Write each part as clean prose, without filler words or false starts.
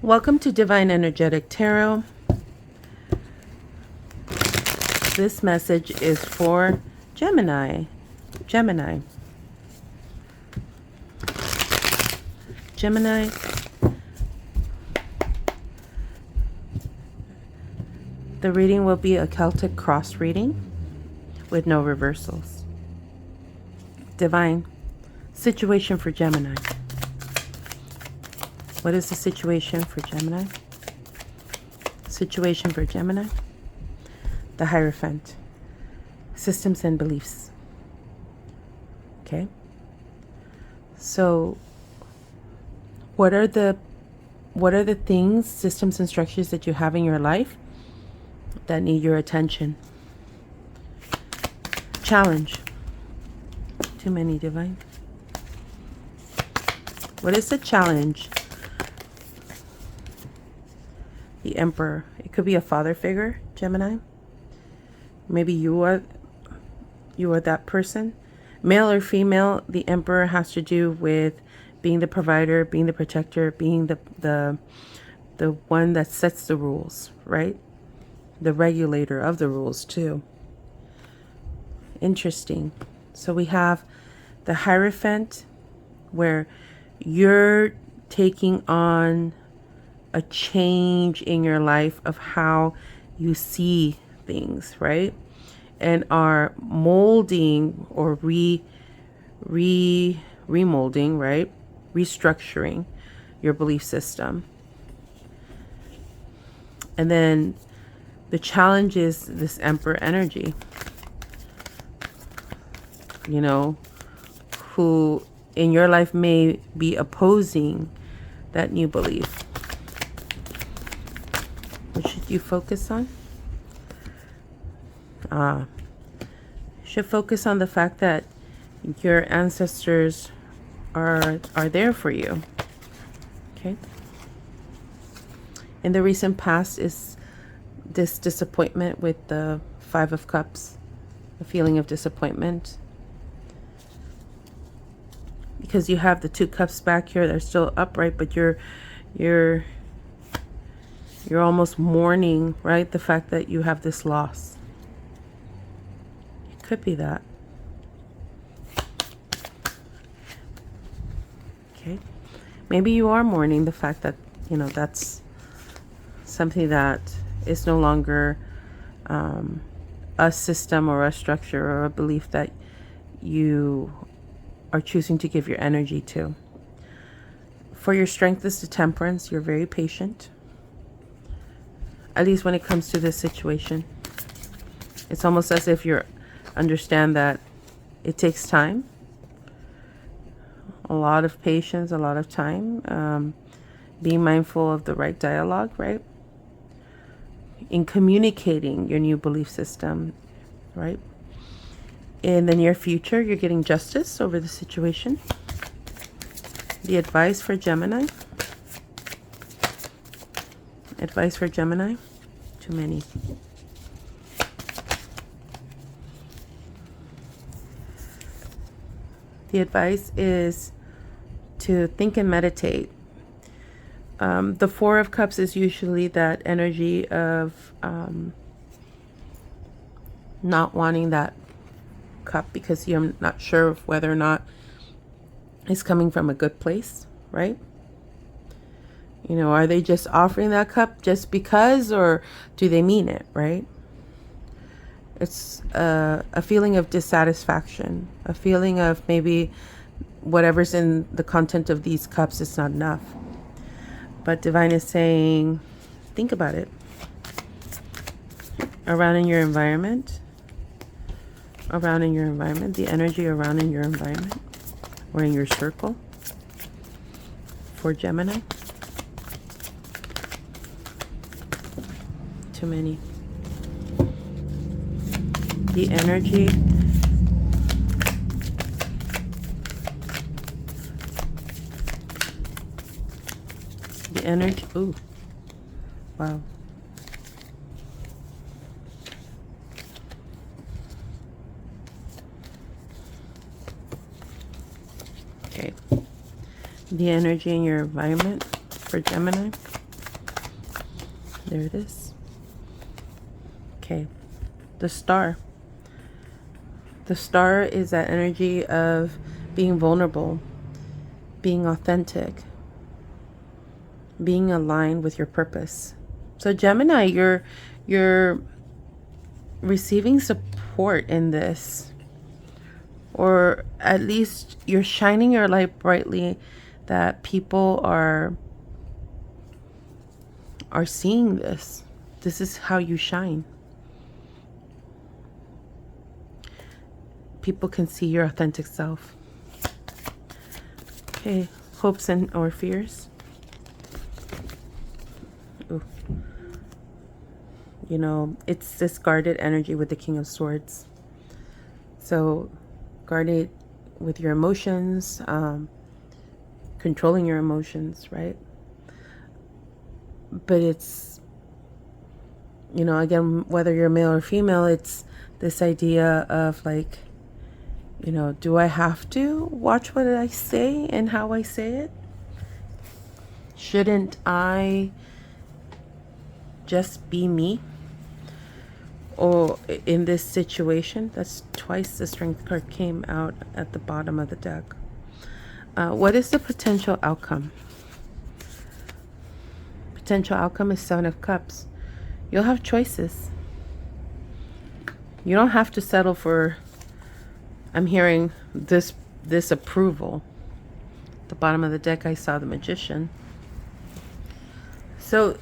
Welcome to Divine Energetic Tarot. This message is for Gemini. Gemini. Gemini. The reading will be a Celtic cross reading with no reversals. Divine. Situation for Gemini. What is the situation for Gemini? Situation for Gemini. The Hierophant. Systems and beliefs. Okay. So what are the things, systems and structures that you have in your life that need your attention? Challenge. Too many, Divine. What is the challenge? The Emperor. It could be a father figure, Gemini. Maybe you are that person. Male or female, the Emperor has to do with being the provider, being the protector, being the one that sets the rules, right? The regulator of the rules too. Interesting. So we have the Hierophant, where you're taking on a change in your life of how you see things, right? And are molding or remolding, right? Restructuring your belief system. And then the challenge is this Emperor energy, you know, who in your life may be opposing that new belief. What should you focus on? You should focus on the fact that your ancestors are there for you. Okay. In the recent past is this disappointment with the Five of Cups, a feeling of disappointment. Because you have the Two Cups back here, they're still upright, but you're almost mourning, right? The fact that you have this loss. It could be that. Okay. Maybe you are mourning the fact that, you know, that's something that is no longer a system or a structure or a belief that you are choosing to give your energy to. For your strength is the Temperance. You're very patient. At least when it comes to this situation. It's almost as if you understand that it takes time. A lot of patience, a lot of time. Being mindful of the right dialogue, right? In communicating your new belief system, right? In the near future, you're getting justice over the situation. The advice for Gemini. Advice for Gemini. Too many. The advice is to think and meditate. The Four of Cups is usually that energy of not wanting that cup because you're not sure of whether or not it's coming from a good place, right? You know, are they just offering that cup just because, or do they mean it, right? It's a feeling of dissatisfaction, a feeling of maybe whatever's in the content of these cups is not enough. But Divine is saying, think about it. Around in your environment, the energy around in your environment or in your circle for Gemini. Too many. The energy. The energy. Ooh. Wow. Okay. The energy in your environment for Gemini. There it is. Okay. The star. The star is that energy of being vulnerable, being authentic, being aligned with your purpose. So Gemini, you're receiving support in this, or at least you're shining your light brightly, that people are seeing this. This is how you shine. People can see your authentic self. Okay, hopes and or fears. Ooh. You know, it's this guarded energy with the King of Swords. So guarded with your emotions, controlling your emotions, right? But it's, you know, again, whether you're male or female, it's this idea of like, you know, do I have to watch what I say and how I say it? Shouldn't I just be me? Or in this situation, that's twice the Strength card came out at the bottom of the deck. What is the potential outcome? Potential outcome is Seven of Cups. You'll have choices. You don't have to settle for, I'm hearing this approval. At the bottom of the deck, I saw the Magician. So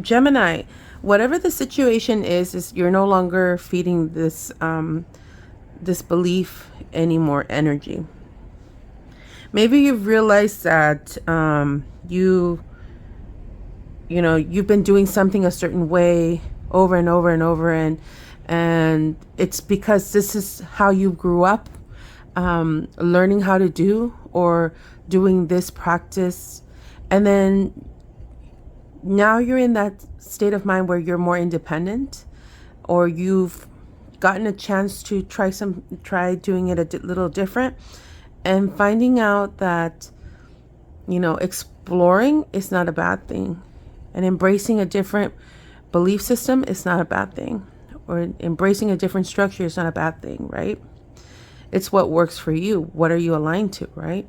Gemini, whatever the situation is you're no longer feeding this this belief anymore energy. Maybe you've realized that you know, you've been doing something a certain way over and over and over, and it's because this is how you grew up, learning how to do or doing this practice, and then now you're in that state of mind where you're more independent, or you've gotten a chance to try doing it a little different, and finding out that, you know, exploring is not a bad thing, and embracing a different belief system is not a bad thing, or embracing a different structure is not a bad thing, right? It's what works for you. What are you aligned to, right?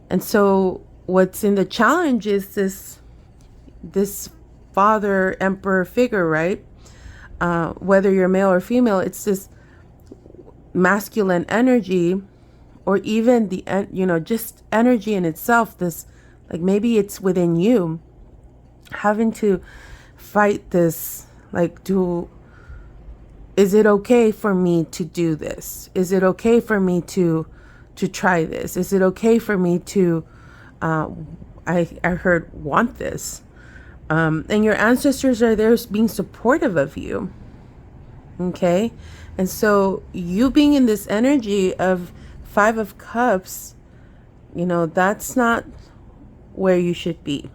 And so what's in the challenge is this father emperor figure, right? Whether you're male or female, it's this masculine energy, or even the, you know, just energy in itself. This, like, maybe it's within you, having to fight this, like, is it okay for me to do this? Is it okay for me to try this? Is it okay for me to, I heard, want this? And your ancestors are there being supportive of you. Okay. And so you being in this energy of Five of Cups, you know, that's not where you should be.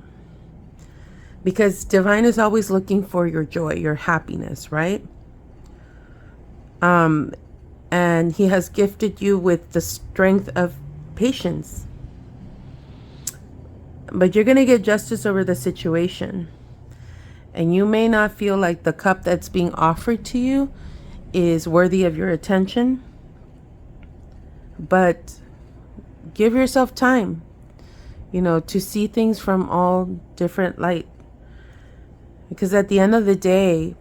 Because divine is always looking for your joy, your happiness, right? And he has gifted you with the strength of patience. But you're going to get justice over the situation. And you may not feel like the cup that's being offered to you is worthy of your attention. But give yourself time, you know, to see things from all different light. Because at the end of the day,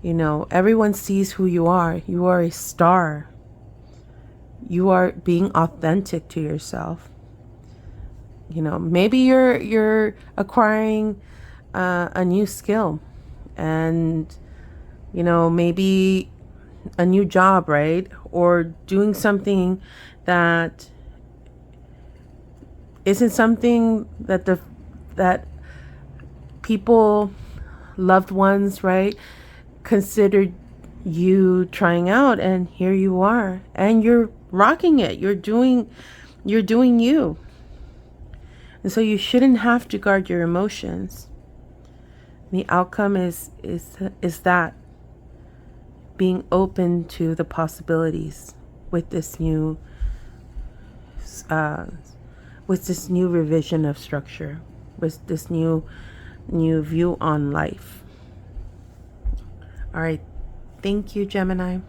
you know, everyone sees who you are. You are a star. You are being authentic to yourself. You know, maybe you're acquiring a new skill, and, you know, maybe a new job, right? Or doing something that isn't something that that people, loved ones, right, considered you trying out, and here you are, and you're rocking it. You're doing you. And so you shouldn't have to guard your emotions. The outcome is that being open to the possibilities with this new revision of structure, with this new new view on life. All right. Thank you, Gemini.